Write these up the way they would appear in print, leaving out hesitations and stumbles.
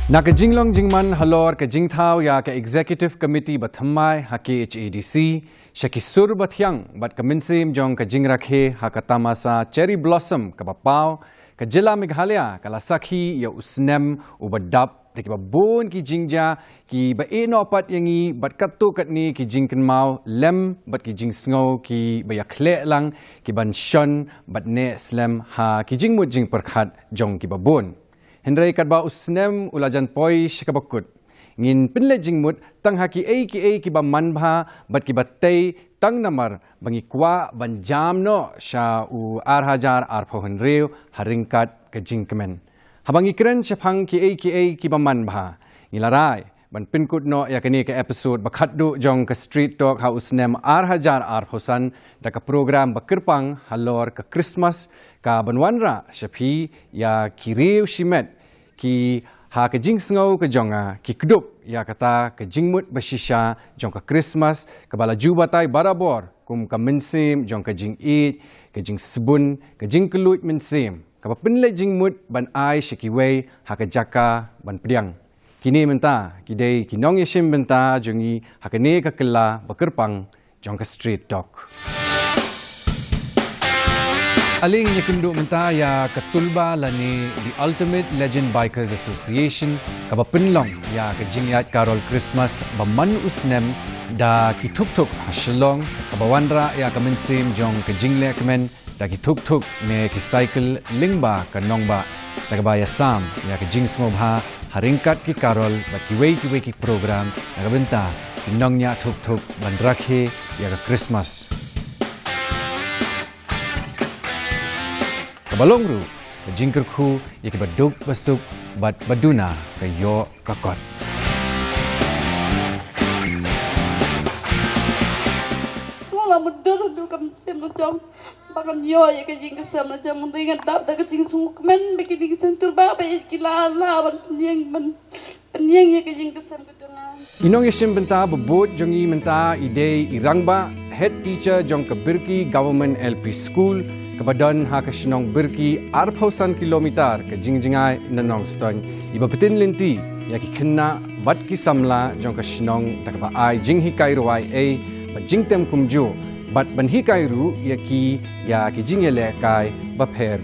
Nakajinglong jingman halor ka jingthau ya ka executive committee bathamai ha KHADC shakisur bathyang bat kaminsim jong ka jingrakhe ha katamasa cherry blossom ka bapau ka jila Meghalaya ka lasakhi ya usnem ubadap ki babon ki jingja ki ba eno pat yangi bat kattu katni ki jingken mau lem bat ki jing sngo ki ba yakhle lang ki ban shon bat ne slem ha ki jingmut jing perkhat jong ki babon Henry kadba usnem ulajan poi shikabakut. Ngin pinle jingmut tang haki ki ba manbha bat ki batay tang namar bangi kwa ban jam no sha u arhajar arpho Henry haringkat ka jingkemen. Habang ikren shapang ki ba manbha. Ngilaray ban pinkut no yakani ka episode bakhatdu jong ka street talk ha usnem arhajar arphosan da ka program bakirpang halor ka Christmas ka banwanra shapi ya kiriu shimet ki ha ka jing sngo ka jonga ki kdup ya kata ka jingmut bashisha jong ka Christmas ka bala jubatai barabor kum ka minsim jong ka jing eid ka jing sebun ka jing kelut minsim ka pinle jingmut ban ai shikiwei ha ka jaka ban pediang kini menta kidai kinong yeshim benta jongi ha ka ne ka kella bakirpang jong ka street talk Aling nyakundu menta ya ka TULBA lani the Ultimate Legend Bikers Association ka bapinlong ya ka jingyat Carol Christmas baman usnem da ki tuk hasilong ka bawanra ya ka minsim jong ka jingle kemen da ki tuk me ki cycle lingba ka nongba da ka baya sam ya ka jing smobha haringkat ki Carol ba ki wei ki program da ka benta nongnya tuk ban rakhe ya ka Christmas Kabalong ru, ka jingkerku, ya ka baduk basuk, bat baduna, ka yo kakot. Semua mudah du kam sem macam bakan yo ya ka jing kesem macam ringan dap da ka jing sung men bikin di kesem TULBA ba kilala ban penyeng ya ka jing kesem kedungan. Inong yesim benta bebut jongi menta ide irangba head teacher jong ka Birki Government LP School Kabadan ha kasinong Birki 4,000 kilometer ke jingjingai nanong ston iba petin linti ya ki kena bat ki samla jong kasinong takaba ai jinghi kai ruai a ba jingtem kumju bat banhi kai ru ya ki jingele kai ba pher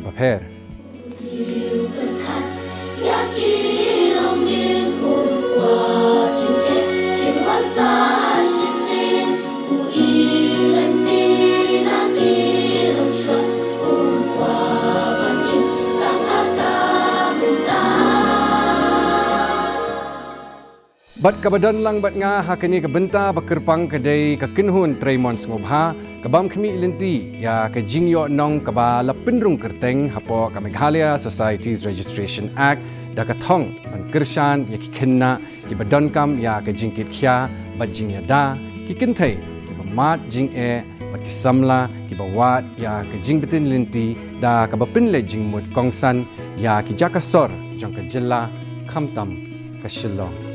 Bat kabadan lang bat nga hakani kabenta bakirpang kadai kakinhun Traymon ngobha kabam kami ilinti ya ka jingyo nong kaba lapindrung kerteng hapo ka Meghalaya Societies Registration Act da ka thong ban kirshan ya kikinna ki badan kam ya ka jingkit khya bat jingya da ki kinthai ki mat jing e bat ki samla ki bawat ya ka jingbetin linti da ka bapinle jingmut kongsan ya ki jakasor jong ka jilla khamtam ka shillong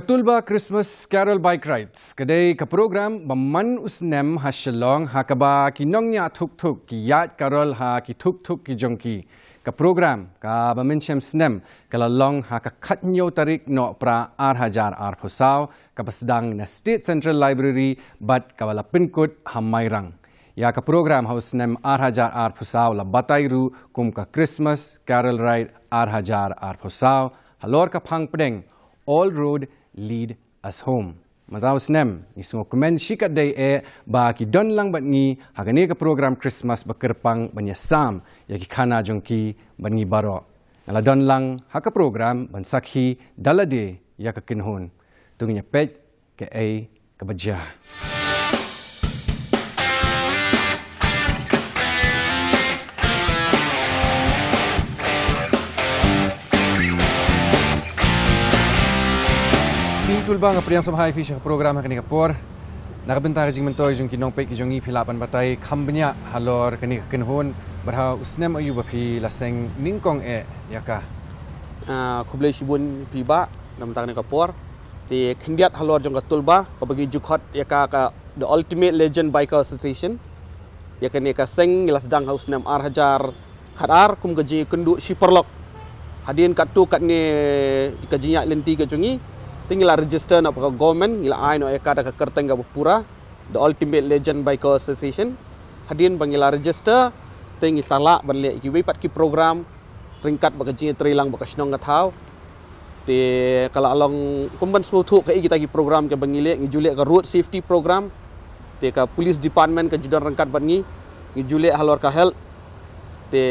TULBA Christmas Carol Bike Rides. Kadai ka program baman usnem hasilong hakaba kinongnya tuk ki yat Carol ha ki tuk ki jongki. Ka program ka baminshem snem kalalong ha ka khatnyo tarik no pra arhajar arphosau ka pasdang na State Central Library bat kawala pinkut hamairang. Ya ka program hausnem arhajar arphosau la batairu kum ka Christmas Carol Ride arhajar arphosau halor ka phang pedeng all road lead us home. Mataus nem, ismo komen shikat day ba ki don lang bat ni hagani ka program Christmas bakirpang banyasam ya ki khana jongki bangi baro. Nala don lang haka program bansakhi dalade ya ka kinhun. Tungnya pet ke ka bajah. TULBA nga priyang samhay fi siya program kani kapor nakabenta ka jing mentoy jung kinong pe ki jong i philapan batay khambnya halor kani kinhon barha usnem ayu ba phi laseng ningkong yaka kublai shibun piba nam tang ne kapor te khindiat halor jong ka tulba ka bagi jukhot ya ka the ultimate legend biker association ya ka ne ka seng ngilas dang haus nam ar hajar khadar kum gaji kendu shiperlok hadin katu kat ne kajinya lenti ka jungi tinggal register nak ka government ngila ai no ya ka ka kerteng ka pura the ultimate legend biker association hadin bangila register tengi sala banle ki wi pat ki program ringkat bakaji trilang bakasnong gathau te kala along kumban sutu ka kita ki program ke bangile ngi jule ka road safety program te ka police department ka judan rangkat bangi ngi jule halor ka health te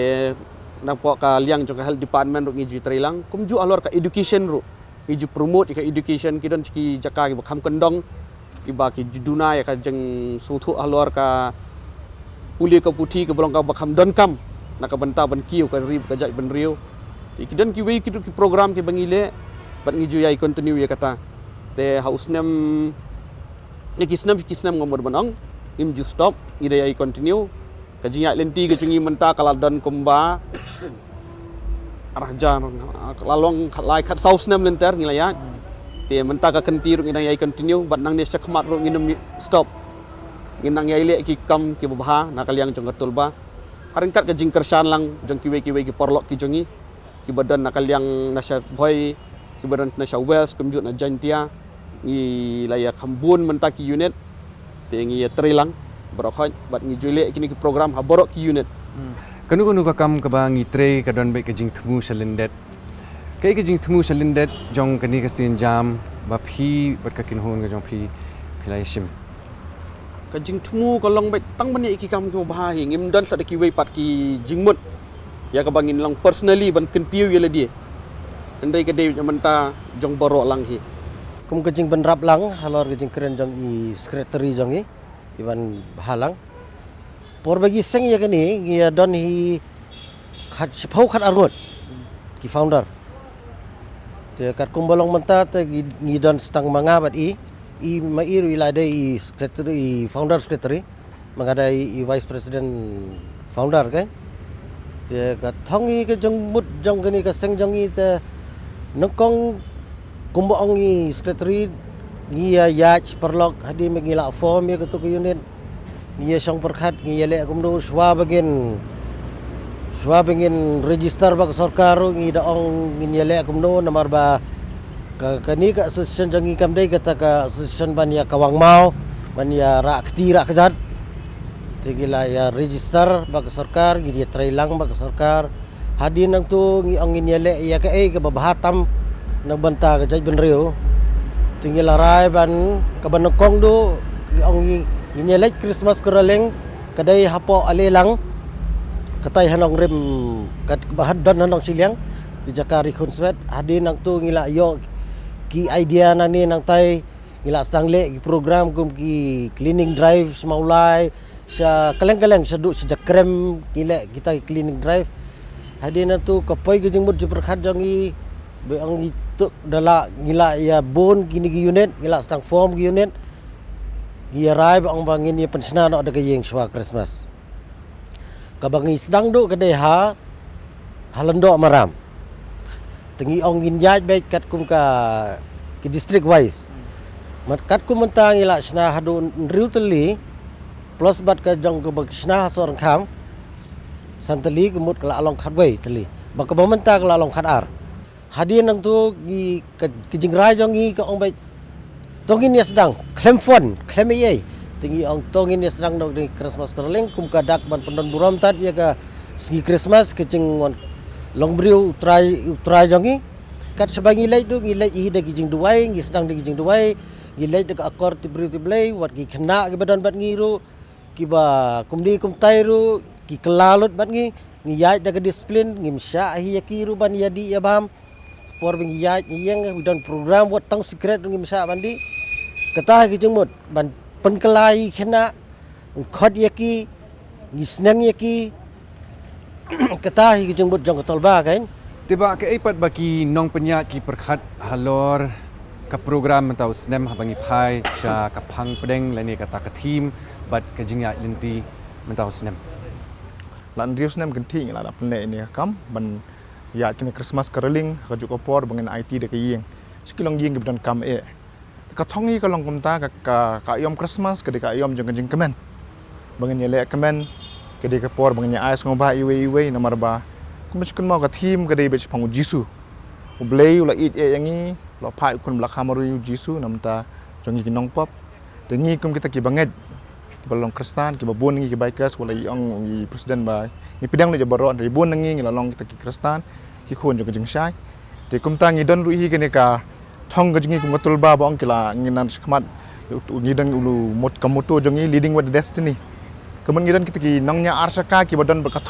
nampo ka liang jong ka health department ngi ju trilang kumju halor ka education ru ngi ju promote ka education ki don ki jaka ki bakham kendong ki ba ki juduna ya ka jeng sutu halor ka puli ka puthi ka bolong ka bakham don kam nak benta ban kiu ka rib ka jai ban riu ti kidan ki wei ki program ki bangile ban ngiju yai continue ya kata te hausnem ni kisnam ngomor banong im ju stop ida yai continue ka jinya lenti ka jungi menta kala don kumba arahjan lalong lai khat sausnem lenter ngilaya te menta ka kenti ru ida yai continue ban nang ne sakmat ru nginum stop nginang yai le ki kam ki babha nakaliang jong tulba haringkat ke jing kersan lang jong kiwe ki porlok ki jongi ki badan nakaliang nasya boy ki badan nasya west kumjut na jantia ngi layak hambun menta ki unit te ngi trilang brokhoj bat ngi jule kini ki program ha borok ki unit kanu ka kam ka bangi tre ka don be ka jing thmu salindet kai ka jing thmu salindet jong kani ka sin jam ba phi bat ka kin hon ka jong phi philai sim ka jing thmu ka long bai tang bani ki kam ki bah hi ngim don sa ki wei pat ki jingmut ya ka bangin long personally ban kentiu yele dia andai ka de menta jong borok lang hi kum ka jing ban rap lang halor ka jing keren jong i secretary jong i iban halang por bagi seng ya kani ngia don hi khat sipau khat arngot ki founder te kat kum bolong menta te ngi don stang manga bat i mairu ilade i secretary founder secretary mengadai i vice president founder kan te ka thongi ke jong mut jong kani ka seng jong i te nokong kumbo ong i secretary ngia yach perlok hadi mengila form ya ketu ke unit ngia song perkhat ngia le kumdu swa begin register bak sarkar ngi da ong ngia le kumdu namar ba kani ka association jangi kam dei kata ka association ban ya kawang mau ban ya ra kti ra kazat tigila ya register bak sarkar gi dia trailang bak sarkar hadin nang tu ngi ong ngi le ya ka ka babahatam nang banta ka jai ben riu tingila rai ban ka banokong do ong ngi le Christmas koraleng kadai hapo alelang katai hanong rem kat bahadon hanong siliang di jakari konswet hadin nang tu ngila yo ki idea na ni nang tai ngila stang le ki program kum ki cleaning drive semaulai sa kaleng-kaleng seduk sejak krem ngila kita cleaning drive hadina tu kapoi ke jengmut je perkhat jangi be ang itu dala ngila ya bon kini ki unit ngila stang form ki unit gi rai bang bangin ya pensna no ada ke yeng swa Christmas kabangi sedang do kedai ha halendo maram tengi ong gin yaj baik kat kum ka ki district wise mat kat kum mentang ila sna hadu riu teli plus bat ka jong ke bak sna sor kham santeli kumut kala along khatwei teli bak ka mentang kala along khatar hadin nang tu gi ki jingrai jong gi ka ong baik tongin ya sedang klem fon klem ye tengi ong tongin ya sedang dok di Christmas kerling kum ka dak ban pendon buram tat ya ka segi Christmas ke jing long briu try jangi kat sebangi lai tu ngilai hi da gijing duai ngi sedang da gijing duai ngilai da akor ti briu ti blai wat gi khna gi badan bat ngiru ki ba kumni kum tai ru ki kelalut bat ngi yai da disiplin ngim sya hi yakiru ban yadi ya bam por bing yai yeng dan program wat tang secret ngim sya bandi kata gijing mut ban penkelai khna khot yaki ngi snang yaki kata hi jeng bot jong TULBA kan tiba ke ipat baki nong penya ki perkhat halor ka program mentau snem habangi phai sha ka phang pedeng lani kata ka team bat ka jingya linti mentau snem lan rius nem kan thi ngala pen le ni kam ban ya kini Christmas caroling kajuk kapor bangen IT de kayeng sekilong yeng gidan kam ka thongi ka long kumta ka yom Christmas ka de ka yom jeng kemen bangen yele kemen ka de kapor bangen ya ais ngobah iwe nomor ba kumachkun mau ka thim ka de bech pangu jisu ublei ula it yangi lo phai kun blak hamaru jisu namta jongi kinong pop tengi kum kita ki banget balong Kristen ki babun ngi ki bikers wala yong i president ba ni pidang le jabaron ribun ngi lalong kita ki Kristen ki khon jong jeng sai te kum ta ngi don ru hi ke ka thong ga jingi kum ka tulba ba ong kila ngi nan khmat ngi dan ulu mot kamoto jongi leading with destiny kemun ngi dan kita ki nong nya arsaka ki badon ba ka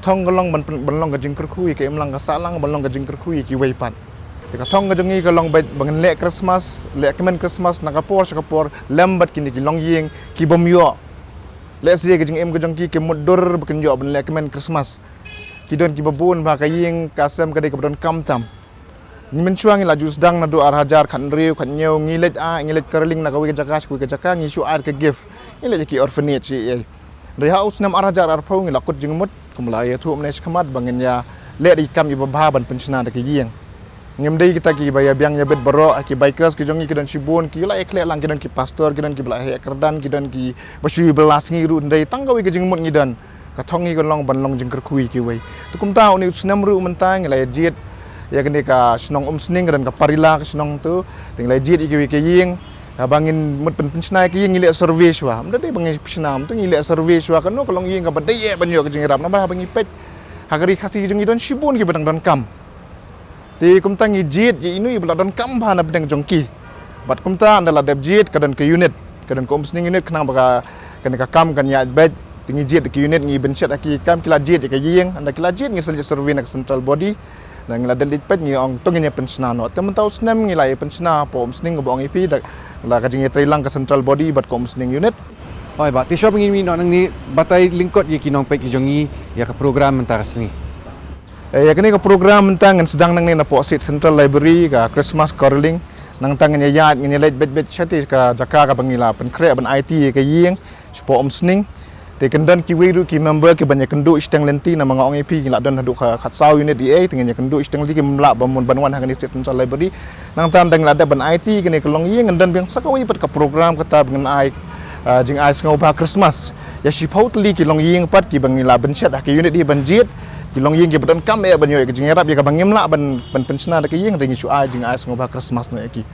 thong galong ban ga jing kerkhui ke emlang ka salang balong ga jing kerkhui ki weipat te ka thong ga jongi ka long bangen le Christmas le kemen Christmas nakapor sakapor lambat kini ki long yeng ki bomyo le sie ga jing em ga jong ki mudur baken yo ban le kemen Christmas ki don ki babun ba ka yeng kasam ka de ka don kam tam ni mencuang la jus dang na do ar hajar khan riu khan nyeu ngilet kerling na ka wi ka jakas ku ka jaka ngi shu ar ka gift ngilet ki orphanage ye dari haus nam ar hajar ar phau ngi la kut jing mut kumla ya thu mnes khamat bangen ya le di kam i babha ban penchna de ki yeng ngem dei kita ki baya biang ya bet baro ki bikers ki jongi ki dan shibun ki la ekle lang ki dan ki pastor ki dan ki bla he kerdan ki dan ki basui belas ngi ru ndai tanggawi ki jing mut ngi dan ka thongi ko long ban long jing kerkhui ki wei tukum ta ni snam ru mentang la jit ya kene ka snong sning dan ka parila ka snong tu ting la jit ki ki yeng bangin mut penchna ki yeng ile survey shwa mda dei bangi psnam tu ile survey shwa kan no ka long yeng ka badai ban yo ki jing rap na ba bangi pet hagari khasi jing dan shibun ki badang dan kam ti kumta ngi jit ji inu ibla don kam bhana bdeng jongki bat kumta andala deb jit kadan ke unit kadan ko umsning unit khnang baka kan ka kam kan ya bet tingi jit ke unit ngi benchet aki kam kila jit ke yeng anda kila jit ngi survey nak central body dan ngi la delit pet ngi ong tongin ya pensna no tem tau snem ngi la pensna po umsning bong ipi dak la ka jingi trilang ke central body bat ko umsning unit Oi ba ti shop ngi no nang ni batai lingkot ye kinong pek jongi ya ka program mentarasni ya kini ke program tentang sedang nang ni na po sit central library ka Christmas caroling nang tangan ya yat ngi let bet chati ka jaka ka bangila pen kre ban IT ka yeng spo omsning te kendan ki wiru ki member ki banyak kendu isteng lenti na mga ong IP ngila don hadu ka khatsau unit DA tengen ya kendu isteng lenti ki mla bamun banwan hangani sit central library nang tan dang lada ban IT kini kelong yeng ndan biang sakawi pat ka program kata bengen ai jing ai ngobah Christmas ya shi pautli ki long yeng pat ki bangila benchat ki unit di banjit kilong yeng ke badon kam ya banyo ke jingerap ya ka bangim la ban pensna de ke yeng ringi su a jing as ngobah Christmas no eki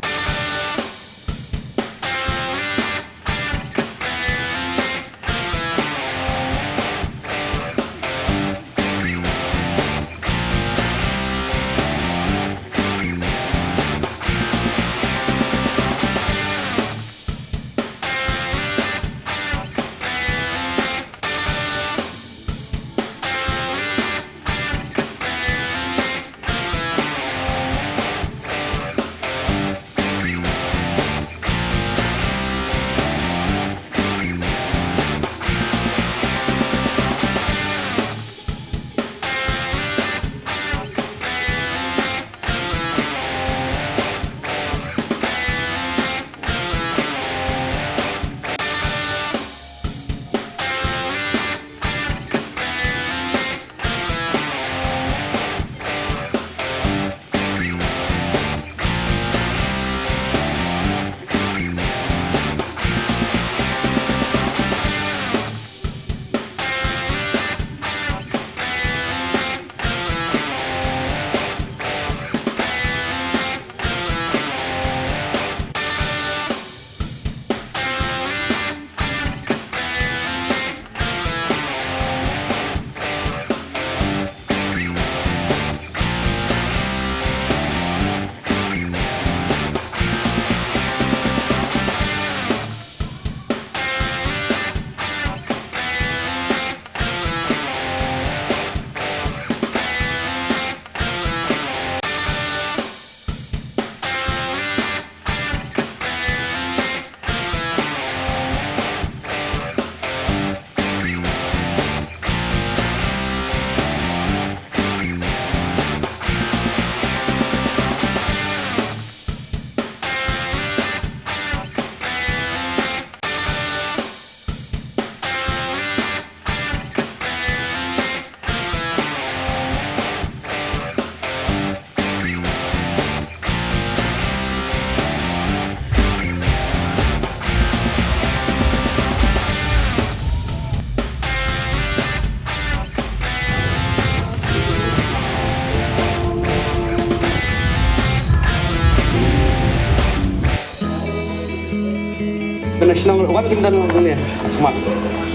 Kisnong wan kindan boleh. Mak.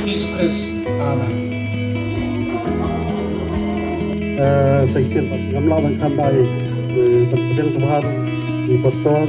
Yesus Kristus. Amen. Saya siap ngamla ban kandai penting subhan di pastor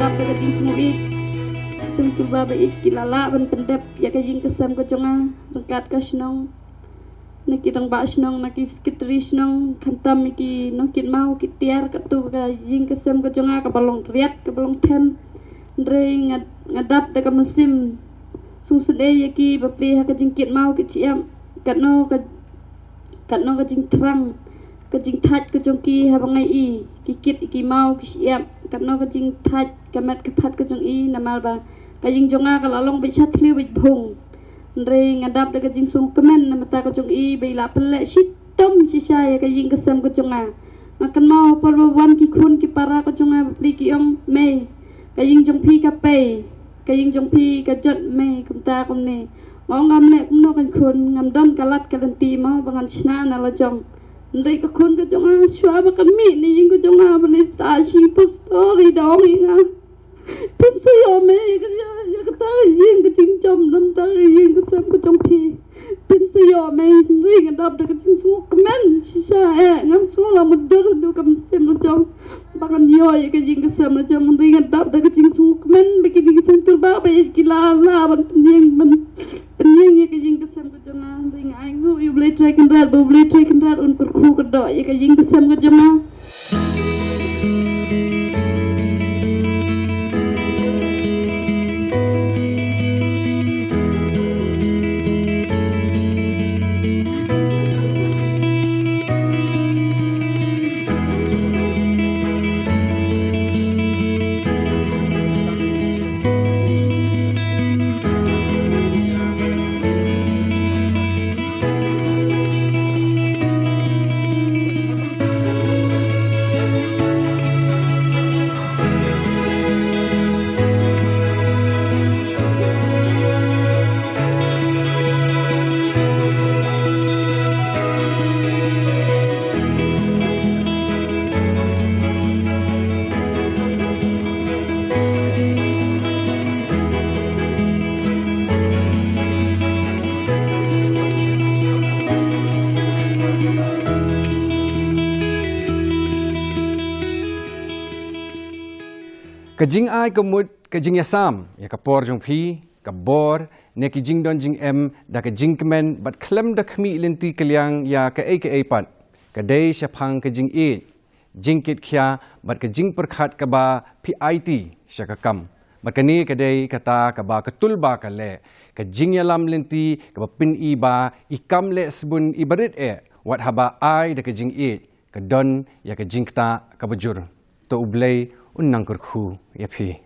ngadap ke jing semui sem tulba ba ik kilala ban pendep ya ke jing kesam ke jonga rengkat ke snong naki dang ba snong naki skitri snong khantam iki nokit mau ki tiar ke tu ka jing kesam ke jonga ka balong riat ke balong ten re ngadap de ka mesim susede yaki ba pli ha ke jing kit mau ki chiam katno ka jing terang ke jing thaj ke jongki ha bangai i ki kit iki mau ki siam katno ke jing thaj kamet ke phat ke jong i namal ba ka jing jonga ka lalong bi chat thliu bi bhung re ngadap de ke jing sung kemen na mata ke jong i bi la pele shit tom si shay ka jing kesam ke jonga makan mau por wan ki khun ki para ke jonga bli ki ong me ka jing jong pi ka pe ka jing jong pi ka jot me kum ta kum ne ngong ngam le kum no kan khun ngam don kalat ka dan ti mau bangan sna na la jong Ndai ka khun ka jonga shwa ba kan mi ni jing ka jonga ba ni sa shi postori dong inga pin sa yo me ya ka ta jing ka jing chom nam ta jing ka sam ka jong pi pin sa yo me ri nga dab da ka jing su ka men shi sha ngam su la mu dur du kam sem lo jong ba kan yo ya ka jing ka sam la jong ri nga dab da ka jing su ka men ba ki ni ka sam tur ba ki la ban jing man penyeng ya kajing kesam ke jema ring aingu you boleh try kendrat boleh try kendrat untuk ku kedok ya kajing kesam ke jema Kajing ai kemut kajing yasam ya kapor jong pi kabor ne kijing don jing em da kajing kemen bat klem da khmi lenti kaliang ya ka pat kadai syapang kajing e jingkit khya bat kajing perkhat ka ba PIT syakakam bat kani kadai kata ka ba katulba ka le kajing yalam lenti ka ba pin i ba ikam le sebun ibarit wat haba ai da kajing e kadon ya kajing ta ka bujur to ublei unnang kurku ya pi.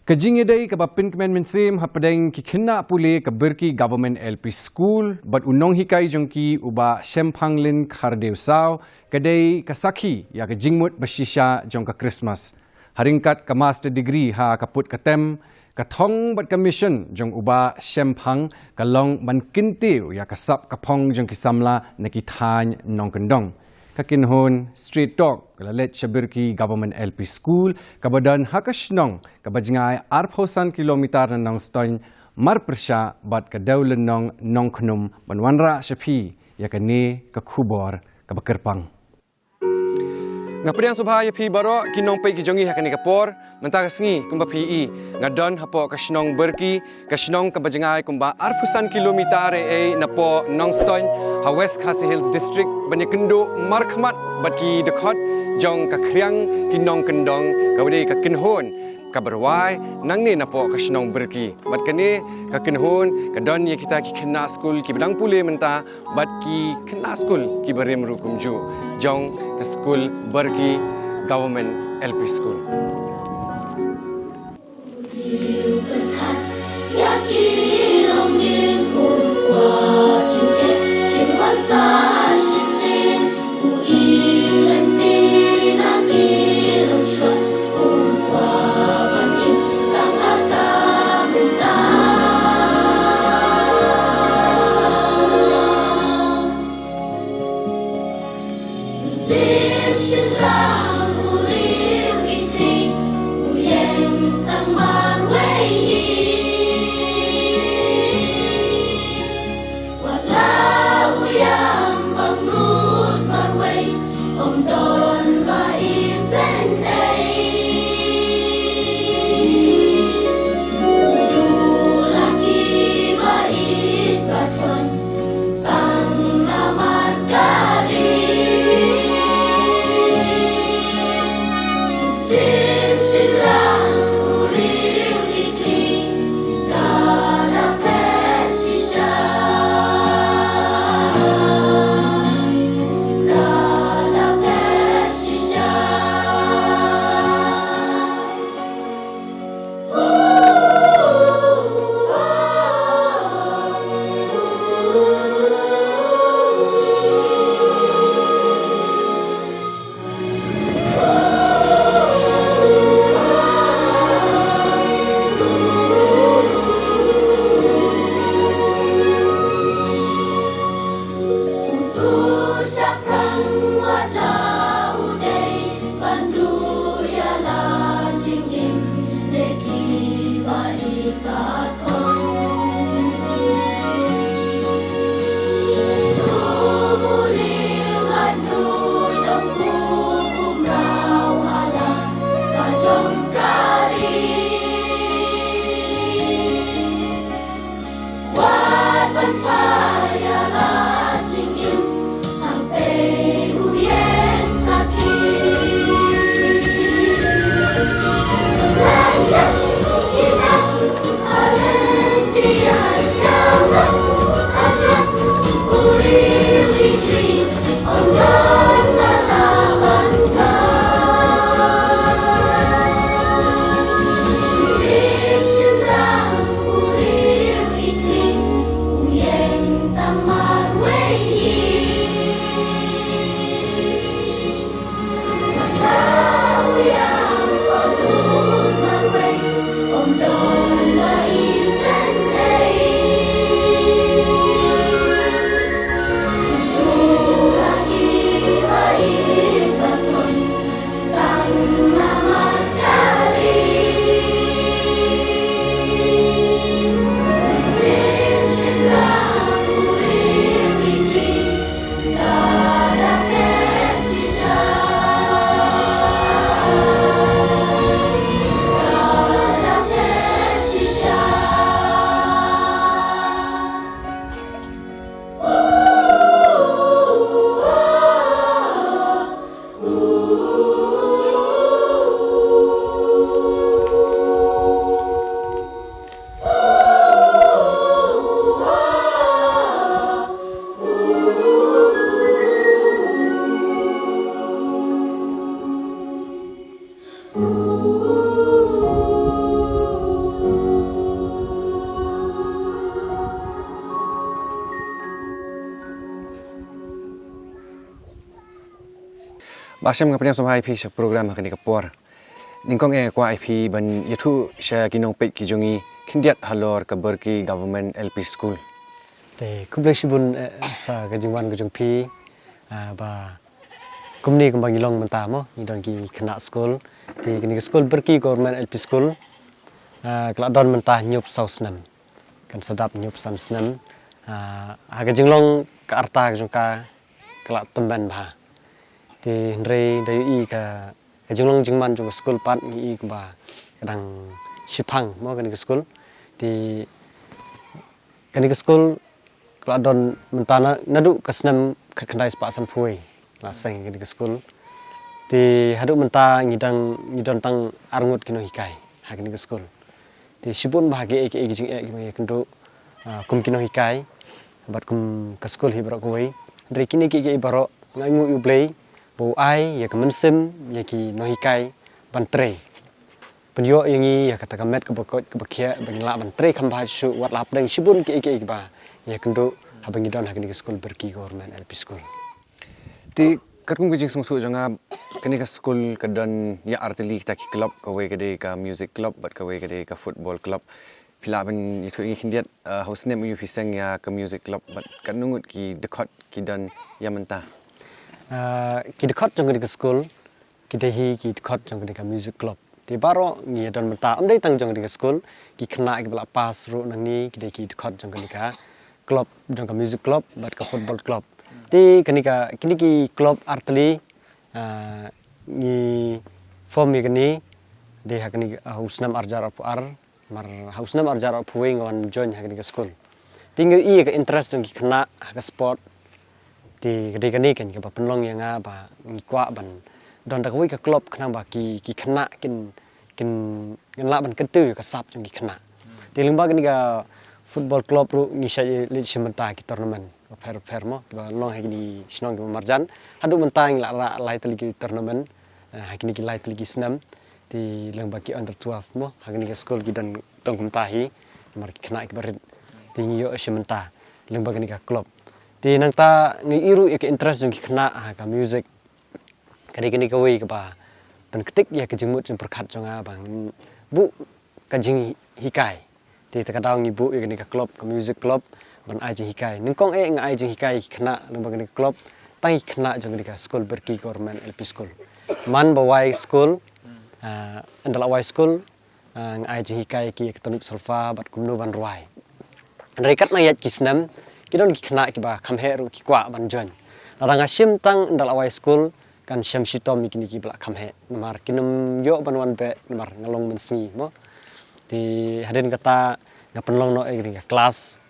Kajing idai ka bapin kemen mensim hapadeng ki kena pule ka berki government LP school bat unong hikai jongki uba shempanglin khardeu saw kadai kasaki ya ka jingmut bashisha jong ka Christmas haringkat ka master degree ha kaput katem kathong bat commission jong uba shempang kalong ban kintiu ya kasap kapong jong kisamla neki thany nong kendong kakinhon street talk kalalet shabirki government LP school kabadan hakashnong kabajngai arphosan kilometer nong ston marpersha bat kadaulen nong khnum banwanra shapi ya kane kakhubor kabakerpang Ngapediang subhaya pi baro kinong pai kijongi hakani kapor mentaka sengi kumba pi ngadon hapo kasnong berki kasnong kabajangai kumba arpusan kilometer napo nongstoin ha West Khasi Hills district banyakendo markhmat batki dekot jong ka kriang kinong kendong kawde ka kinhon kabarwai nang ni napo ka snong berki bat kani ka kinhun ka don ye kita ki khna school ki bedang pule menta bat ki khna school ki barim rukum ju jong ka school berki government LP school Basam ka penyang sampai IP sa program kini kapor. Ningkong kwa IP ban yaitu saya kinong pek kijungi kindiat halor ka berki government LP school. Te kublesibun sa kajingwan kajung pi ba kumni kembang ilong mentamo idon ki kena school ti kini school berki government LP school kelak don mentah nyup sausnam kan sedap nyup sansnam kajinglong ka arta kajung ka kelak temban bah ti ndrei dayu i ka kajinglong jingman jung school pat ngi i ba kadang sipang mo kan school ti kan school kelak don mentana nadu kasnam kendai sepasan pui laseng kan school ti haduk menta ngidang tang arngut kino hikai hakini ke school ti sibun bahagi ek jing ek me kendo kum kino hikai bat kum ke school hi bro koi dari kini ki baro ngangu yu play bo ai ya kemensim ya ki no hikai ban tre penyo yang i ya kata kamet ke bakia bangla ban tre kham ba su wat lap deng sibun ki ba ya kendo habang idon hakini ke school berki government LP school Ti karung bijing semua jangan kini ke school kedan ya artili kita ki club kawe kede ka music club bat kawe kede ka football club pila ben itu ingin kindiat house name you pisang ya ke music club bat kanungut ki dekat ki dan ya mentah ki dekat jong ke school ki dehi ki dekat jong ke music club ti baro ngi don mentah amdai tang jong ke school ki kena ki bala pas ru nang ni ki dekat jong ke club jong ke music club bat ke football club ti kini ki club artli ni form ni kini de hakni hausnam arjar ar mar hausnam arjar puing on join hakni ke school tinggal i ke interest ngi kena ke sport ti kini kan ke penlong yang ba ngi kwa ban don da ke club kena ba ki kena kin la ban ketu ke sap ngi kena ti lingba kini ke football club ru ni sai le sementa ki tournament fair mo ba long hakini snong marjan hadu mentang la lai teligi tournament hakini ki lai teligi snam ti lang baki under 12 mo hakini ke school gidan tong kumtahi mar kena ke barit ti yo sementa lang baki ka club ti nang ta ngi iru ke interest ngi kena ka music kini ke wei ke ba pen ketik ya ke jemut jeng perkat jonga bang bu ka jing hikai ti ta kadang ngi bu kini ka club ka music club ban ai jing hikai ningkong ngai jing hikai kena lembang ni club tai kena jong di school berki government LP school man bawai school andala wai school ngai jing hikai ki ketonuk solfa bat kumno ban ruai rekat na yat kisnam kidon ki kena ki ba kam heru ki kwa ban jon ranga sim tang andala wai school kan syam sitom ki ki bla kam he mar kinum yo ban wan be mar ngalong men sngi mo ti haden kata ngapenlong no kelas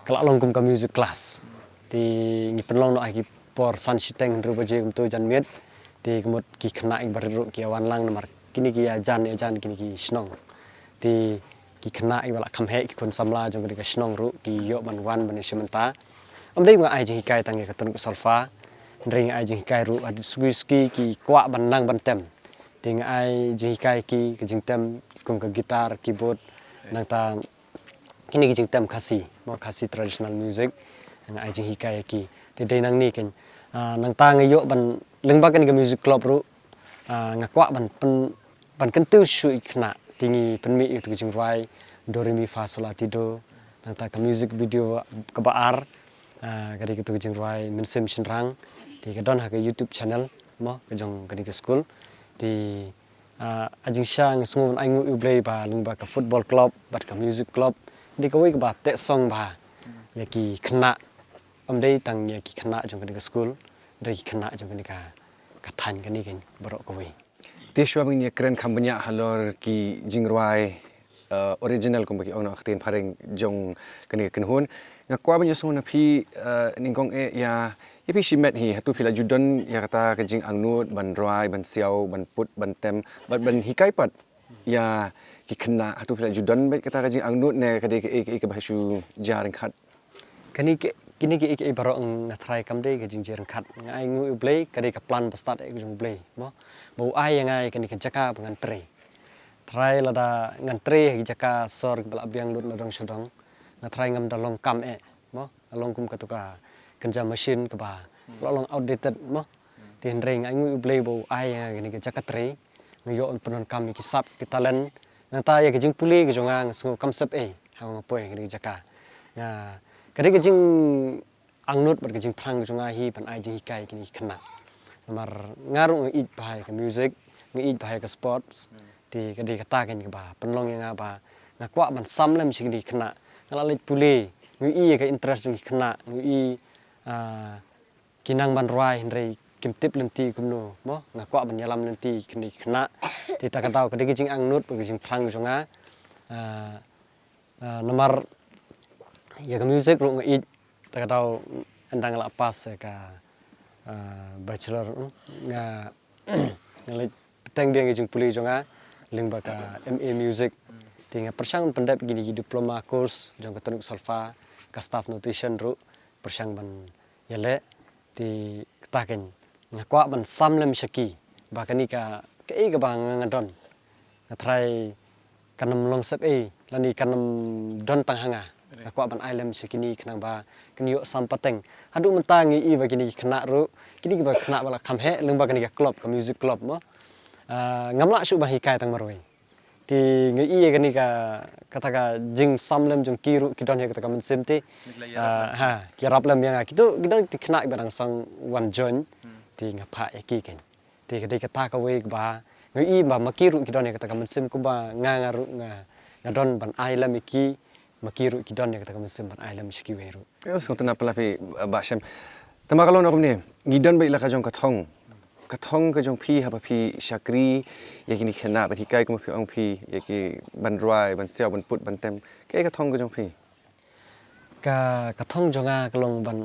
kelak longkum ke music class ti ngi penlong no aki por san siteng ru baje tu jan miet ti kemut ki kena ik baru ki awan lang nomor kini ki ajan kini ki snong ti ki kena ik bala kam he ki kun samla jong ki snong ru ki yo ban wan ban sementa amdei ma ai jing hikai tang ke tun solfa ndring ai jing hikai ru ad ski ki kwa ban nang ban tem ti ai jing hikai ki jing tem kum ke gitar keyboard nang ta kini jing tem khasi mo khasi traditional music ang ai jing hikai ki ti dei nang ni ken nang ta ngi yo ban lengba kan ke music club ru ngakwa ban kentu su ikna tingi penmi itu jing rai do re mi fa sol la ti do nang ta ke music video ke baar kadi itu jing rai mensim sinrang ti ke don ha ke YouTube channel mo ke jong kadi ke school ti ajing sang sungun ai ngu play ba lengba ke football club bat ke music club di kawai ke batek song bah ya ki kena amdei tang ya ki kena jong ke school dari kena jong ke ka than ke ni ken borok kawai Tishwa bing ya keren kambanya halor ki jingruai original kum bagi ong aktin pareng jong kani kenhun ngakwa bang yosong na phi ningkong ya pi simet hi hatu phila judon ya kata ke jing angnut ban roi ban siau ban put ban tem ban hikai pat ya ki kena hatu phila judon bet kata ke jing angnut ne kade ke basu jarang khat kini ki borok ngatrai kamdei ke jing jarang khat ngai ngu play kade ka plan pastat ke jong play mo bau ai ngai kini ke jaka pengan trai lada ngan tre ki jaka sor ke bala biang lut lodong sodong ngatrai ngam dalong kam mo along kum katuka kenja mesin ke ba long outdated mo tin ring ai ngu play bau ai kini ke jaka tre ngayo penon kam ki sap ki talent nata ya ke jing puli ke jongang sengu konsep hang poi ke jaka nga kade ke jing angnut ber ke jing thang jonga hi pan ai jing hikai kini kena mar ngaru ngi bahai ke music ngi bahai ke sports ti kade kata ken ke ba penlong yang ba ngakwa ban samlem sing di kena ngalalit puli ngi ke interest ngi kena ngi kinang ban rai ndrei kim tip lenti kumno mo ngakwa ban yalam lenti kini kena ti ta katau kade jing angnut ber jing thang jonga nomor ya ke music ru ngi ta katau andang la pas ka bachelor nga ngalit peteng dia jing puli jonga lingba ka MA music tinga persang pendap gini diploma course jong katanuk solfa ka staff nutrition ru persang ban yale ti taken ngakwa ban samlem shaki ba kani ka ke bang ngadon ngatrai kanam long sep lani kanam don tang hanga ngakwa ban island shikini khnang ba kani yo sampateng hadu mentangi ba kini khna ru kini ba khna bala kamhe lingba kani ka club ka music club mo ngamla su ba hikai tang maroi ti ngi kani ka kata ka jing samlem jong kiru kidon he kata ka mensemte ha kirap lem yang kitu kidon ti khna ba dang sang wan join ti ngapa eki ken ti kadai kata ka we ba ngi ba makiru kidon he kata ka mensem ku ba ngaru ngadon ban island iki makiru kidon he kata ka mensem ban island shiki weru so tena pelapi basem tamakalon akum ni ngidon ba ila ka jong kathong ka jong phi haba phi shakri yakini khena ba hikai kuma phi ong phi yaki ban roi ban sel ban put ban tem ke kathong ka jong phi ka kathong jonga kalong ban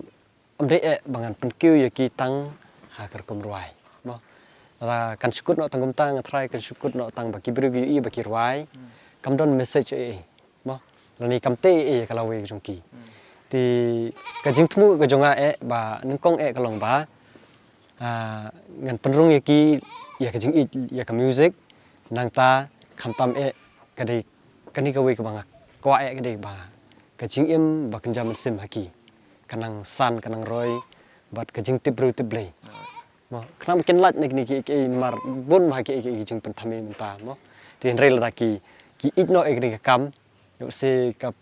amre bangan penkyu yaki tang ha kar kum roi mo ra kan sukut no tangum tang try kan sukut no tang ba kibru gi ba ki roi kam don message mo lani kam te kalawe jong ki ti ka jing thmu ka jonga ba ningkong kalong ba ngan penrung yaki ya ka jing ya ka music nang ta kham tam kadai kani ka we ka banga kwa kadai ba ka jing im ba kan jam sim haki kanang san kanang roy bat ka jing tibru tiblei mo khnam ken lat nek ni ki mar bon ma ki jing pen thame menta mo tin rel ra ki igno ka kam yo se ka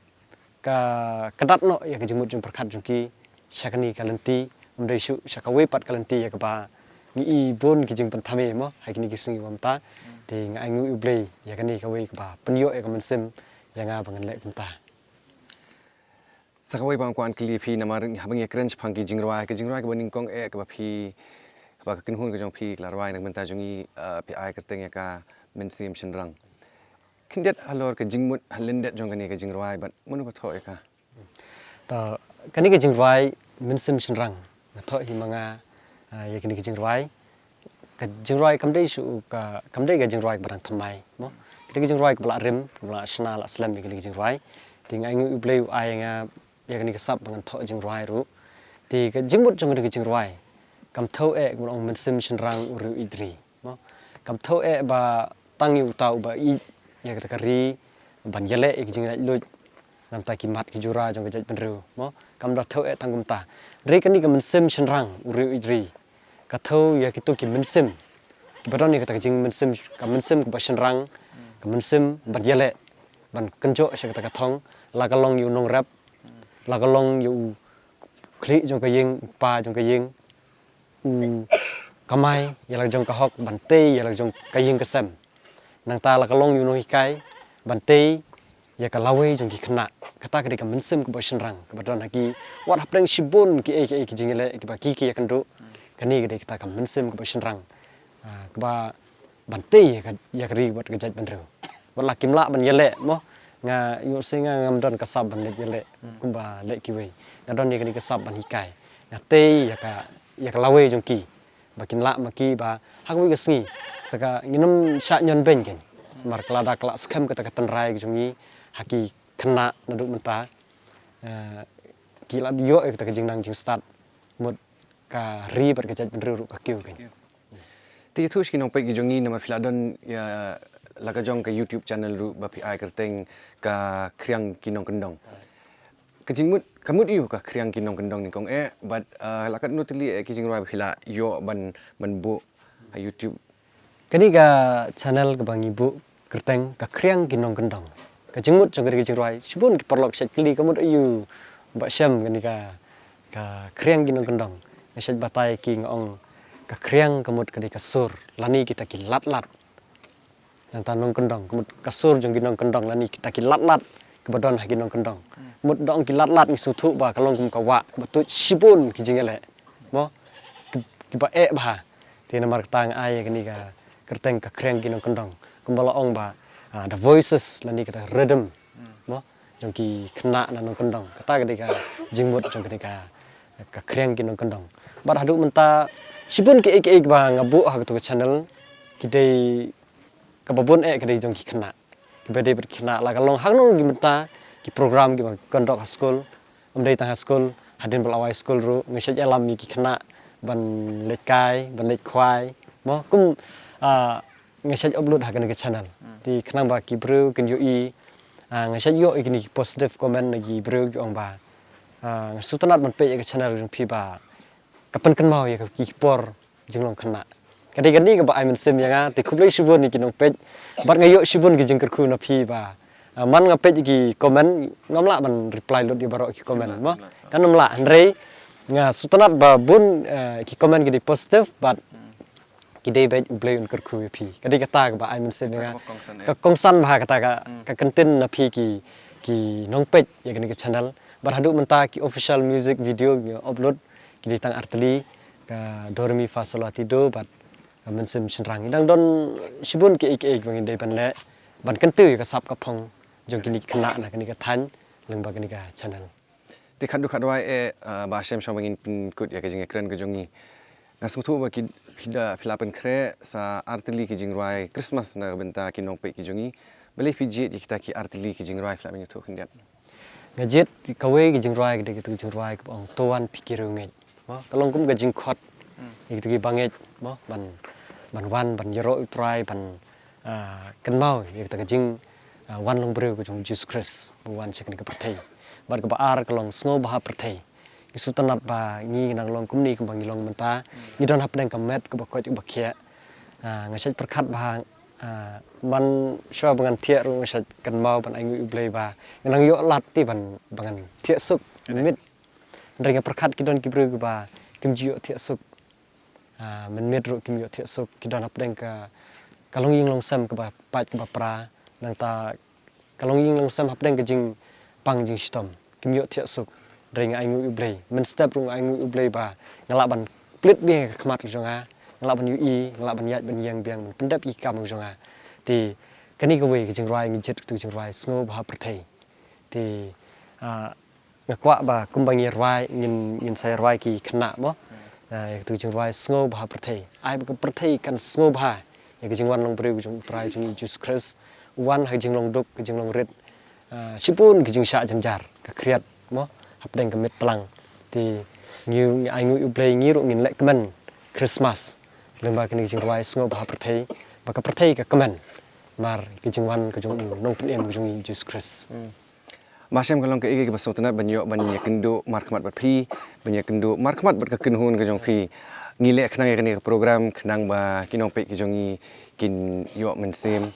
kadat no ya ka jing mut jung perkhat jung ki shakani kalanti umdai shu shakawe pat kalanti ya ka ba ngi bon ki jing pen thame mo hakini ki singi mamta ti ngai ngu ublei ya kani ka we ka ba penyo ka mensem janga bangan le kumta sakawai bang kwan kli phi namar habang ya crunch phang ki jingrwa ka baning kong ka ba phi ba ka kinhun ka jong phi larwai nak menta jungi pi ai kerteng ya ka mensim shenrang kindet halor ka jingmut halendet jong kani ka jingrwa bat munu ba tho ka ta kani ka jingwai mensim shenrang na tho hi manga ya kini ka jingwai kamdei su ka kamdei ka jingwai barang thamai mo kini ka jingwai ka bla rim bla snal aslam kini ka jingwai ting ai ngu ublei ai nga ya kini ka sap bangan tho jingwai ru ti ka jingmut jong ka jingwai kam tho mo ong mensim shenrang uru idri mo kam tho ba tangi utau ba I ya kata kari ban yale ik jingai lut nam ta ki mat ki jura jong ka jaj penru mo kam da tho tangum ta re kani ka mensim shenrang uru idri ka tho ya ki to ki mensim ki badon ni kata jing mensim ka mensim ka shenrang ka mensim ban yale ban kenjo sha kata ka thong la ka long yu nong rap la ka long yu kli jong ka ying pa jong ka ying kamai ya la jong ka hok ban te ya la jong ka ying ka sem nang ta la ka long yu no hikai ban te ya ka lawe jong ki khna kata ka mensim ka shenrang ka badon haki wat hapreng shibun ki ki jingele ki ba ki ya kandu kani gede kita kam mensim ke shenrang ke ba bantai ya kari buat kejat benru wala kimla ban yele mo nga yo singa ngamdon kasab ban yele kumba le kiwe ngadon ni kani kasab ban hikai nga te ya ka lawe jongki bakin la maki ba hakwi ke sngi taka nginum sha nyon ben ken mar klada kla skam ka taka tenrai jongi haki kena naduk menta kila yo ka taka jingnang jing start mut ka ri ber kejat benru ka kiu ken ti thush ki nong pe ki jongi namar philadon ya laka jong ka YouTube channel ru ba pi ai kerteng ka kriang kinong kendong kejingmut kamut yu ka kriang kinong kendong ni kong but lakat nutli ki jingrwa phila yo ban bu YouTube kani ka channel ka bang ibu kerteng ka kriang kinong kendong ka jingmut jong ka jingrwa sibun ki perlok set kli kamut yu ba syam kani ka kriang kinong kendong set batai ki ngong ka kriang kamut kadi kasur lani kita ki lat-lat yang tanong kendong kamut kasur jong kinong kendong lani kita ki lat-lat kebadon ha kinong kendong mut dong ki lat-lat ni sutu ba kalong kum kawa batut sibun ki jingele mo ki ba ba ti namar tang ai kani ka kerteng ka kriang kinong kendong kumbala ong ba the voices lani kita rhythm mo jong ki kena nanong kendong kata kadi ka jingmut jong kadi ka kriang kinong kendong bar hadu menta sibun ki ba ngabu ha tu channel kidai kababun kedai jong ki kena kebede ber kena la kalong hang nong gimta ki program ki kondok school amdai tang school hadin belawai school ru ngisaj alam ki kena ban lekai ban lek khwai mo kum ngisaj upload hakan ke channel ti kenang ba ki bru ken ui ngisaj yo ikini positive comment lagi bru ki ong ba sutanat man pe ke channel jong pi ba kapan kan mau ya ki por jinglong kena kadi-kadi ka ba ai men sim yang ti khublai shibun ni kinong page bat ngayo shibun ki jeng kerku na phi ba man nga page ki comment ngamla ban reply lot di barok ki comment mo kan namla andre nga sutanat ba bun ki comment ki di positive but ki dei bet ublai un kerku phi kadi kata ka ba ai men sim yang ka kongsan ba kata ka content na phi ki nong page ya kini ki channel bar hadu menta ki official music video upload ki di tang artli ka dormi fa solati do but mensim senrang dang don sibun ke ik bangin dei ban le ban kan tu ka sap ka phong jong kini kena na kini ka than leng ba kini ka channel ti khadu khadwai ba shem shom bangin pin kut ya ke jing ekran ke jongi ngasung thu ba ki phida philapen khre sa artili ki jing rwai christmas na benta ki nong pe ki jongi bele pije ki kita ki artili ki jing rwai philapen thu khindiat ngajet kawe ki jing rwai ki tu jing rwai ka ong toan pikiru ngai mo kalong kum ga jing khot ki ki banget mo ban wan ban yero try ban kan mau ya kita jing wan long breu ko jong Jesus Christ wan chek ni ka perthai bar ka baar kalong sngo bah perthai isu tanat ba ngi nang long kumni ka bang long menta ni don hap dang ka met ka ba ko ba khia ngasai perkhat ba man sho bangan thia ru ngasai kan mau ban ai ngi ublei ba nang yo lat ti ban bangan thia suk mit ringa perkhat ki don ki breu ka ba kim ji yo thia suk men met ro kim yo thia suk ki don hap dang ka kalong ying long sam ka ba pat ka ba pra nang ta kalong ying long sam hap dang ka jing pang jing stom kim yo thia suk ring ai ngu ublei men step rung ai ngu ublei ba ngala ban plit bi khmat jonga ngala ban ui ngala ban yat ban yang biang pendap i kam jonga ti kani ka we ka jing rai ngi jet tu jing rai sngo ba prathai ti ngakwa ba kumbang ye rai ngin sai rai ki khna mo tu jing rai sngo ba prathai ai ba prathai kan sngo ba ya jing wan long breu jing trai jing Jesus Christ wan ha jing long duk jing long red sipun jing sha janjar ka kriat mo hap deng ka mit tlang ti ngiu ai ngu play ngiru ngin lek kemen Christmas lemba kini jing rai sngo ba prathai ba ka prathai ka kemen mar ki jing wan ka jing nong pun em jing Jesus Christ Masem kalong ke ige ke basong tanat banyo banyak kendo markmat bat phi banyak kendo markmat bat ka kenhun ke jong phi ngile khnang ke ni program khnang ba kinong pe ke jongi kin yo mensem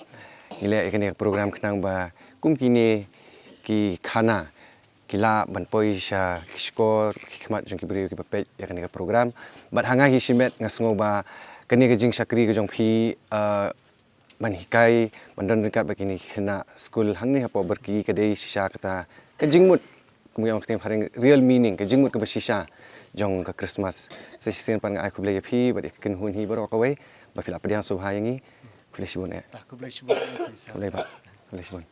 ngile ke ni program khnang ba kum kini ki khana kila ban poisha skor khmat jong ki bri ki pe ya ke ni program bat hanga hi simet ngasngo ba kani ke jing sakri ke jong phi ban hikai bandan dekat begini kena school hang ni apa berki kedai sisa kata kejingmut kemudian kita paling real meaning kejingmut ke bersisa jong ke Christmas sesen pan ai kublai phi bad ken hun hi baro kawai ba phila padiang subha yangi kublai sibun ya kublai sibun kublai ba kublai sibun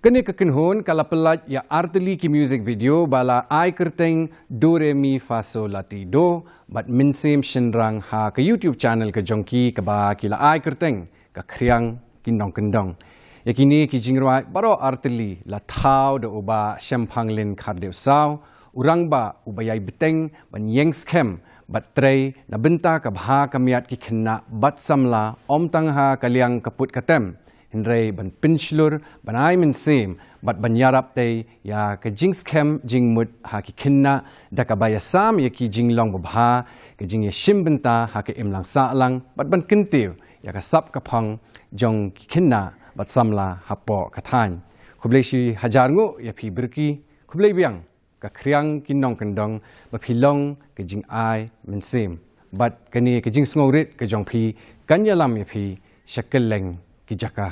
Kene kekenhun kala pelat ya arteli ki music video bala ai kerteng do re mi fa sol la ti do bat minsim shenrang ha ke YouTube channel ke jongki ke ba kila ai kerteng ka kriang kinong kendong. Yakini ki jingrai baro arteli la thau de uba shampanglin khardeu saw urang ba ubayai beteng ban yeng scam bat trei na benta ka bha kamiat ki khenna bat samla om tang ha kaliang kaput katem Henry ban pinchlur ban ai min sim bat ban yarap te ya ke jing scam jing mut ha ki khinna da ka baya sam ya ki jing long babha ke jing ye shim benta ha ke imlang sa lang bat ban kintiu ya ka sap ka phang jong ki khinna bat samla hapo ka than khubleshi hajar ngo ya phi birki khublei biang ka khriang kinong kendong ba philong ke jing ai min sim bat kani ke jing sngorit ke jong phi kanyalam ya phi shakeleng ki jaka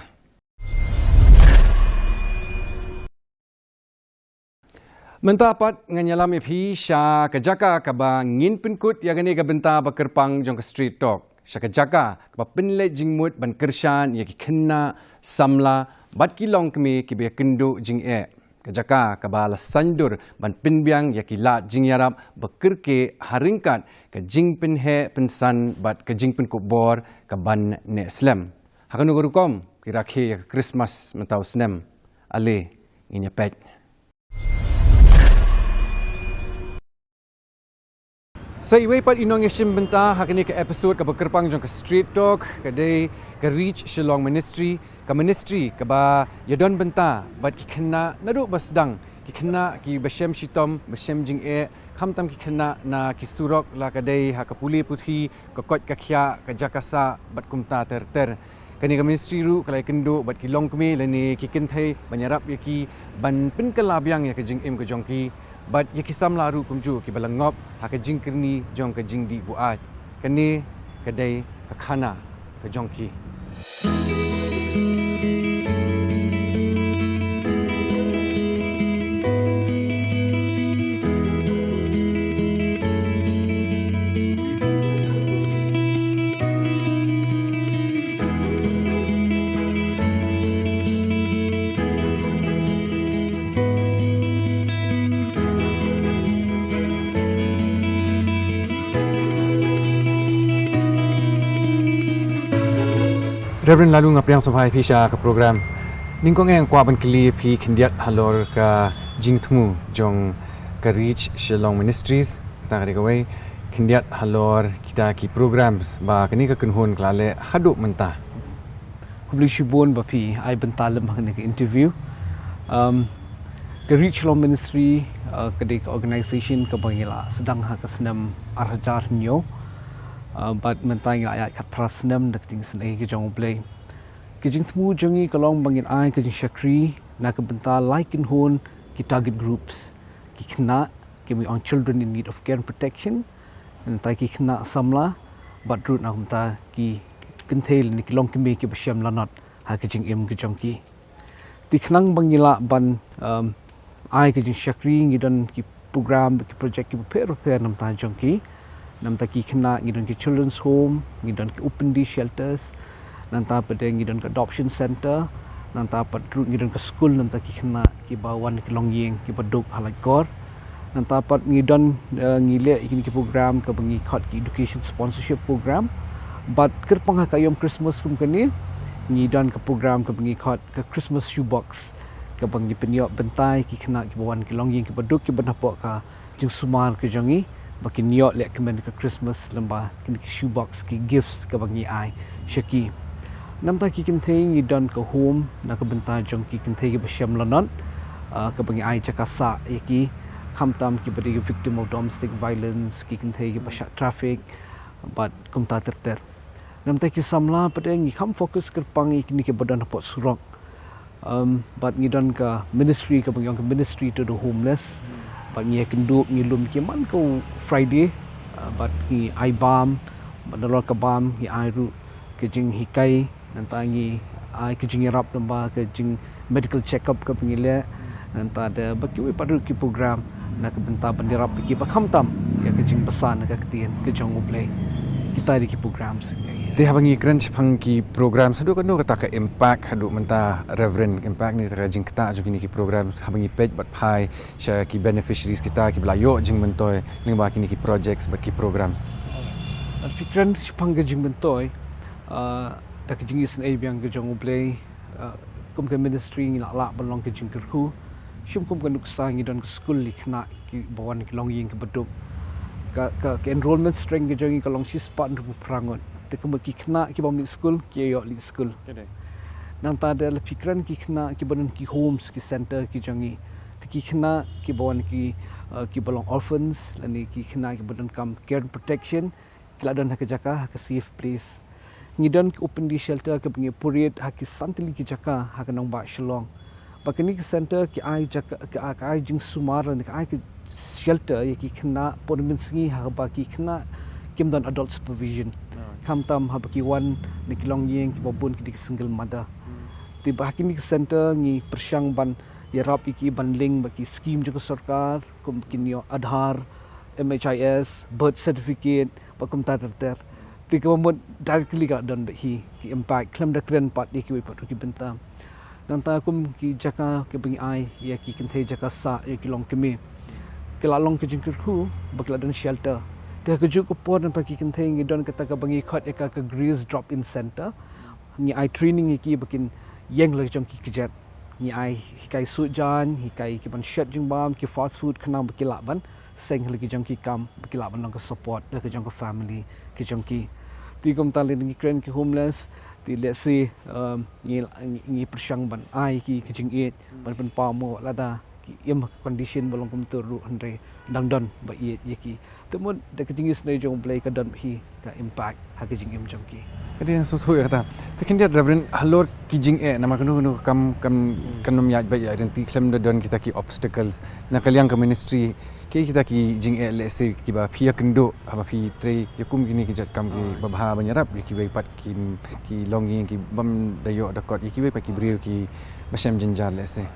Mentapat nganyalam iphi sya kajaka kaba ngin pinkut ya gani ka benta ba kerpang jong ka street talk sya kajaka kaba pinle jingmut ban kershan ya ki khenna samla bat ki long kemi ki be kendu jing e kajaka kaba la sandur ban pinbyang ya ki la jing yarap ba kerke haringkat ka jing pinhe pinsan bat ka jing pin bor ka ban ne islam hakanu gurukom kirakhe ya Christmas mentau snem ale inya pet Sa iway pat inong yashim benta hakini ka episode ka bekerpang jong ka street talk kadai ka reach shillong ministry ka ba yadon benta bat ki kena nadu basdang ki kena ki bashem shitom bashem jing e khamtam ki kena na ki surok la kadai ha ka puli puthi ka kot ka khya ka jakasa bat kumta ter kani ka ministry ru kalai kendo bat ki long kmi lani ki kinthai banyarap ya ki ban pin kalabyang ya ka jing em ka jongki But ya kisam laru kumju ki balangop ha ka jingkerni jong ka jingdi buat kani kadai ka khana ka jongki Reverend lalu ngapiang sampai pisha ke program ningkong yang kwa ban kli pi khindiat halor ka jingthmu jong ka reach shillong ministries ta ka dikawai khindiat halor kita ki programs ba kani ka kunhun klale hadu mentah kubli shibon ba pi ai bentalem hang ka interview ka reach shillong ministry ka dik organization ka bangila sedang ha ka senam arhajar nyo but mentang ayat kat prasnam dak jing senai ke jong play ke jing thmu jongi kalong bangin ai ke jing shakri na ka benta like in hon ki target groups ki khna ke we on children in need of care and protection and ta ki khna samla but root na humta ki kinthel ni kilong ki me ki basham lanat ha ke jing em ke jong ki ti khnang bangila ban ai ke jing shakri ngidan ki program ki project ki prepare nam ta jong ki nam ta ki khna ngidon ki children's home ngidon ki open day shelters nan ta pada ngidon ki adoption center nan ta pat ngidon ki school nam ta ki khna ki bawan ki longyeng ki baduk halai kor nan ta pat ngidon ngile ki program ka bangi khat ki education sponsorship program but kerpang ka yom Christmas kum kani ngidon ka program ka bangi khat ka Christmas shoebox ka bangi penyok bentai ki khna ki bawan ki longyeng ki baduk ki banapok ka jing sumar ke jangi bakin niok lek kemen ke Christmas lembah kini ke shoebox ki gifts ke bangi ai shaki nam ta ki kinthei don ke home na ke benta jong ki kinthei ke basham lanot ke bangi ai jakasa ki khamtam ki bari victim of domestic violence ki kinthei ke basha traffic but kumta terter nam ta ki samla pada ngi kham fokus ke pangi kini ke badan pot surok but ngi don ka ministry ke bangi ministry to the homeless but ngi kenduk ngi lum ki man ko Friday but ngi ai bam badalor ka bam ngi ai ru ke jing hikai nantangi ai ke jing rap namba ke jing medical check up ke pengile nanta ada baki we padu ki program na ke benta bandirap ki bakham tam ya ke jing besan ke ketien ke jong play kita di ki programs Dia bangi keren sepang ki program sedu kan kata ke impact hadu menta reverend impact ni taka jing kita jong ki program habangi page bat pai sha ki beneficiaries kita ki belayo jing mentoy ning ba ki projects bat ki programs. Fikiran sepang ke jing mentoy tak jing is ai biang ke jong play kum ke ministry ni la belong ke jing kerku shum kum kan uksa ngi don ke school likna ki bawan ki long ying ke beduk ke enrollment string ke jong ki long si spot ru prangon kemu ki kena ki bom di school ki yo di school nang ta ada fikiran ki kena ki banon ki homes ki center ki jangi ki kena ki bawan ki belong orphans lani ki kena ki banon kam care and protection ki ladon ha ke jaka ha ke safe place ngidon ki open di shelter ke bengi period ha ki santili ki jaka ha ke nong ba shlong bakani ki center ki ai jaka ki ai jing sumar ni ai ki shelter ki kena pormin singi ha ba ki kena kim don adult supervision kam tam ha baki wan ni kilong yeng ki babun ki single mother ti ba kini center ngi persyang ban yarap iki banling baki scheme juga sarkar kum kinyo adhar MHIS birth certificate bakum tar ti ko mo directly ga don hi ki impact klem da kren pat ki pat ki bentam nanta kum ki jaka ke bengi ai ya ki kenthe jaka sa ya ki long kemi kelalong ke jingku bakla don shelter dia kejuk ko pon pagi kenteng don kata ka bangi khot eka ka grease drop in center ni ai training ki bakin yeng la jong ki kejet ni ai hikai suit jan hikai ki ban shirt jing bam ki fast food khana bakila ban seng lagi jong ki kam bakila ban ka support la ka jong ka family ki jong ki ti kom talin ni kren ki homeless ti let's say ni persyang ban ai ki jing it ban pa mo la da im condition belum kum turu andre dangdon ba ye ki temun da kejingis nei jong play ka don hi ka impact ha kejing im jong ki Kadi yang suatu ya kata. Tekin dia reverend halor kijing nama kanu kam yaj ba ya identi klem da don kita ki obstacles na kaliang ke ministry kita ki jing let's say ki ba phia kendo apa phi tre yakum gini ki jat kam ki babha banyarap ki bai pat ki longi ki bam dayo dakot ki bai pat ki brio ki basam jinjar let's say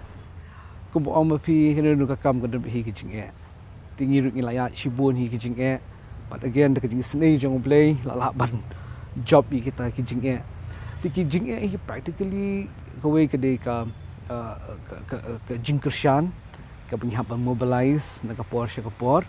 kum ong ma phi henu ka kam ka don hi ki jing tingi ru ngilaya shibun hi ki jing but again da kijing snei jong play la ban job kita ki jing ti ki jing hi practically kawai ke de ka jing kershan ka penghap mobilize na ka por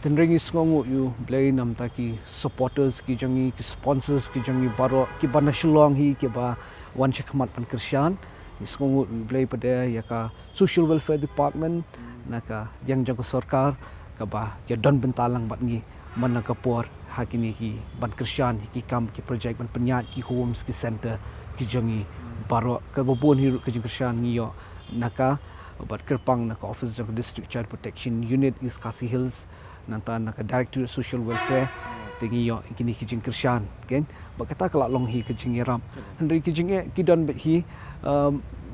tenring is ngong you play nam ta ki supporters ki jangi ki sponsors ki jangi baro ki ban shlong hi ki ba wan shakmat pan kershan is ngong you play pada ya ka social welfare department na ka yang jang sarkar ka ba ya don bentalang bat ngi man ka por hakini ki ban kershan ki kam ki project ban penyat ki homes ki center ki jangi baro ka babon hiru ki kershan ngi yo naka bat kerpang naka office of district child protection unit is Kasi Hills nanta naka director social welfare tingi yo kini ki kershan ken bakata kala long hi ki ram handri ki ki don hi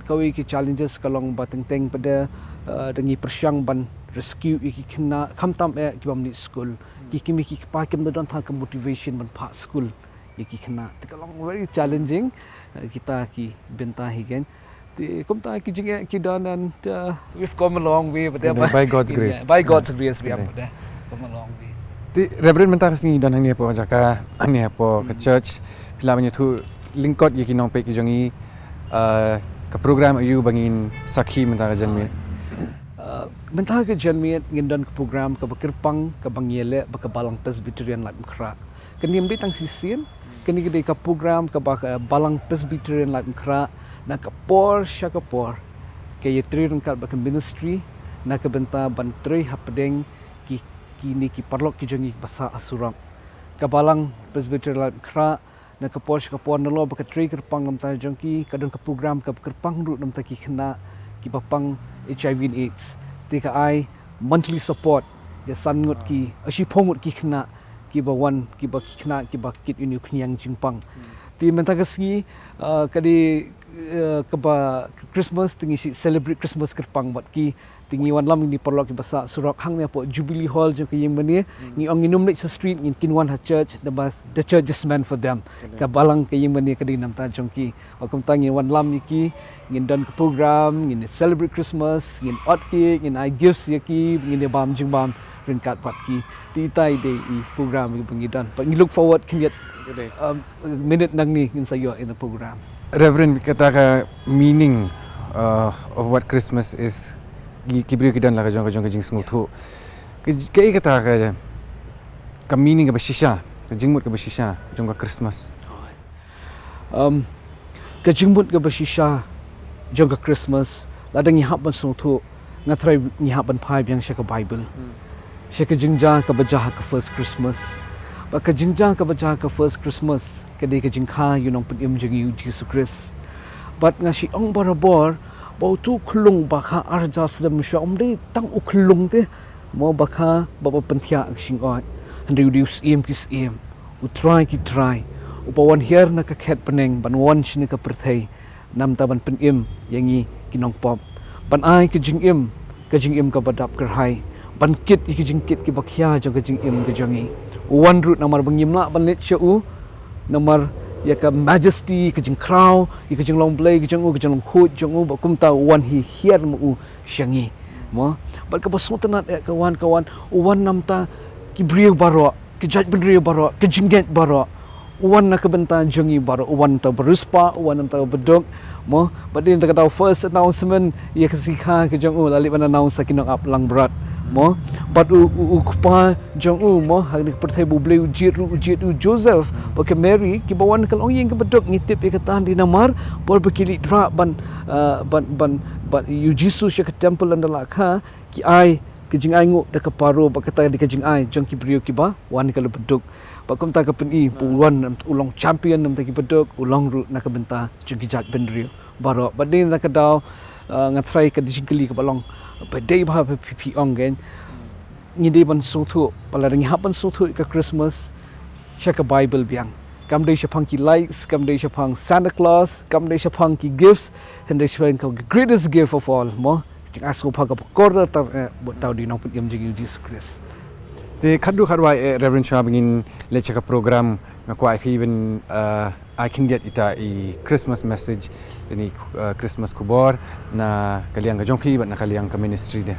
kawi ki challenges kalong bateng teng pada dengi persyang ban rescue ki kena kamtam ki bam ni school ki kimi ki pa kem don thang motivation ban pa school ki kena kalong very challenging kita ki benta hi gen ti komta ki jing ki don and we've come a long way but by God's grace by God's grace we have come a long way ti reverend menta sini don hanya po jaka hanya po ke church pila banyak tu lingkot ki nong pe ki jongi ke program ayu bangin sakhi menta janmi mentah ke janmiat ngindan ke program ke bakirpang ke bangyele ke balang Presbyterian Life Mkra kenim di tang sisin keni ke ka program ke balang Presbyterian Life Mkra na ke por syakapor ke yetri rengkat ke ministry na ke benta bantri hapdeng ki kini ki parlok ki jangi basa asuram ke balang Presbyterian Life Mkra na ke por syakapor nalo ke tri kerpang namta jangki kadang ke program ke kerpang ru namta ki kena ki papang HIV and AIDS tika ai monthly support ya sangut ki ashi pongut ki kena ki bawan ki ba ki kena ki ba kit inu kniang jingpang ti menta kasgi kadi ke ba Christmas tingi celebrate Christmas kerpang bat ki tingi wan lam ni perlu ki basa surak hang ne po Jubilee Hall jong ki yemani ni ong inum le street ngin kinwan ha church the church is meant for them ka balang ki yemani kadi nam ta jong ki akum tangi wan lam ni ki ngin don ke program ngin celebrate Christmas ngin ot ki ngin I gifts ya ki ngin bam jing bam ringkat pat ki ti tai de i program ki pengidon but we look forward ki minute nang ni in sayo in the program. Reverend kata ka meaning of what Christmas is kibri kidan la ka jong jing sngu thu ke kata ka meaning ka basisha ka jingmut ka basisha jong ka Christmas Ka jingmut ka basisha jong ka Christmas la dang ihap ban sngu thu ngatrai ihap ban phai byang sha ka Bible sha ka jingja ka bajah ka first Christmas ba ka jingja ka bajah ka first Christmas ka de ka jingkha yunong pun im jing Jesus Christ but nga si ong barabor bau tu khulung bakha arja sedam sha umde tang ukhlung te mo bakha baba panthia aksing oi and reduce em kis em u try ki try upawan hier na ka khet peneng ban wan shini ka perthai nam ta ban pen em yangi kinong pop ban ai ki jing em ka badap kar hai ban kit ki jing kit ki bakhya jong ka jing em ka jongi one root namar bangimla ban let shu namar ya ka majesty ka jing crow ya ka jing long play ka jing long khut jong ba kum ta wan hi hier mu shangi mo ba ka basutanat ka wan nam ta ki briu baro ki jaj ben riu baro ki jinget baro wan na ka benta jongi baro wan ta beruspa wan nam ta bedok mo ba din ta ka first announcement ya ka sikha ka jong lali ban announce kinong up lang berat mo but u kupa jong mo hagni perthai bu bleu ujit Joseph ba ke Mary ki bawan kal ong yeng ka bedok ngitip ka tahan di namar por bekili dra ban you Jesus ka temple andala kha ki ai ki jing ai ngu da ka paro ba kata di ka jing ai jong ki brio ki ba wan ka bedok ba kum ta ka peni puluan ulong champion nam ta ki bedok ulong ru na ka benta jong ki jat ben rio baro ba din ka daw ngatrai ka dijingkeli ka balong ba day ba pi ong gen ni de ban so thu palaring hapan so thu ka Christmas sha ka Bible biang kam de shapang ki lights kam de shapang Santa Claus kam de shapang ki gifts and de shapang ka greatest gift of all mo jing aso pa ka korda ta bo taw di nong pun jing Jesus Christ te khadu kharwa Reverend Shah bingin lecha ka program nga ko fi ben I can get ita i Christmas message ini Christmas kubor na kaliang ka jongpi na kaliang ka ministry de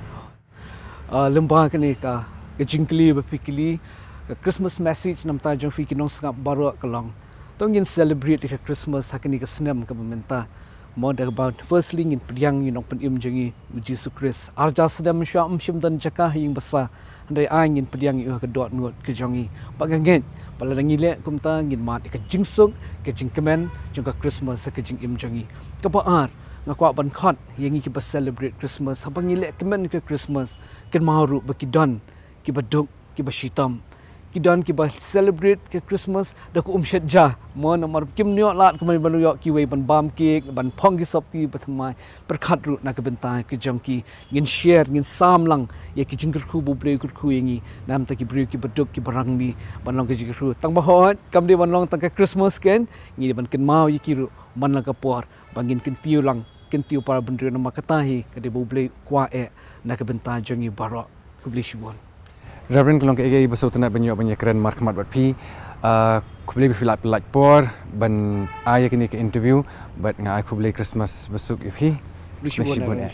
lemba kani ka jingkli ba fikili ka Christmas message nam ta jongfi kinong sngap baro kalong tongin celebrate ka Christmas hakani ka snam ka menta more about firstly in priang yunong pen im jengi Jesus Christ arja sedam syam shimdan jaka hing basa andai angin priang yu ka dot nuot ke jongi pagangen palarangi le kumta ngin mat ka jingsuk ke jingkemen jong ka Christmas ka jing im jengi ka baar nga kwa ban khot yangi ki ba celebrate Christmas habangi le kemen ka Christmas ken maru ba ki don ki ba duk ki ba shitam ki don ki ba celebrate ke Christmas da ku shet ja mo namar kim nyo lat ku mai banu yo ki wei ban bam cake ban phong ki sop ti patmai perkhat ru na ka bentai ki jongki ngin share ngin sam lang ye ki jingker khu bu bre ku yengi nam ta ki bre ki baduk ki barang ni ban long ki jingker khu tang ba hot kam de ban long tang ka Christmas ken ngi ban ken mau ye ki ru man lang ka por bangin ken tiu lang ken tiu para bendri na makatahi ka de bu bre kwa na ka bentai jongi baro ku bli shibon Reverend kelong ke ege basau tanat banyak banyak keren markmat bat pi kubli bi filap like por ban aya kini ke interview but ngai kubli Christmas besuk ifi Lishibon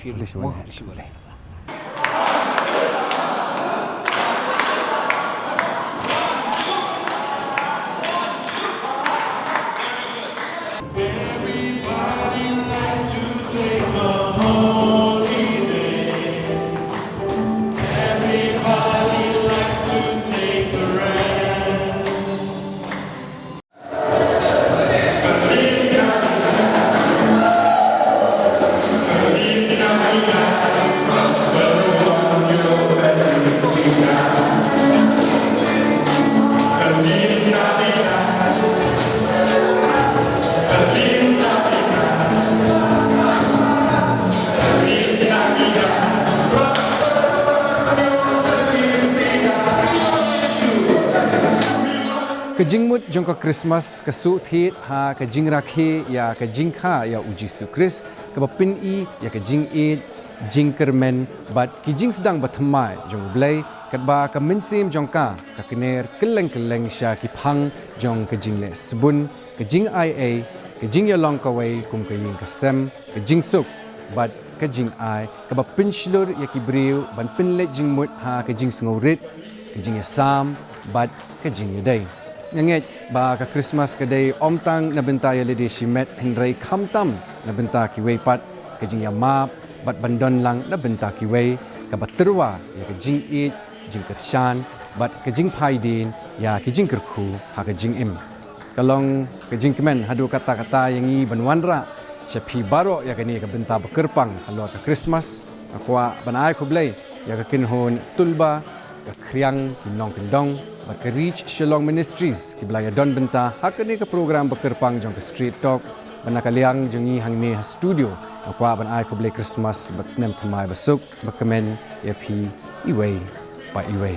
Kejingmut jongka Christmas kesu thit ha kejing rakhe ya kejing kha ya uji su Chris kebapin i ya kejing id jingkermen bat kijing sedang batmai jong blai katba kemensim jongka kakiner keleng sha kipang jong kejing ne sebun kejing ia kejing ya long kawai kum kejing kasem kejing suk bat kejing ai kebapin shlur ya kibriu ban pinlet jingmut ha kejing sngorit kejing ya sam bat kejing ya dai nganget ba ka Christmas kadai omtang na benta ya lede shimet hindrai khamtam na benta ki weipat kajing ya map bat bandon lang na benta ki wei ka baterwa ya kajing it jing kershan bat kajing paidin ya kajing kerku ha kajing im kalong kajing kemen hadu kata-kata yang i banwanra syapi baro ya kani ka benta bekerpang halor ka Christmas akwa banai ko blai ya ka kinhon tulba ka kriang kinong kendong ke reach Shillong Ministries ki belaya don benta hakani ke program bekerpang jong ke street talk bana kaliang jongi hangni studio akwa ban ai ko blai Christmas bat snem tmai besuk bekemen yapi iwei pa iwei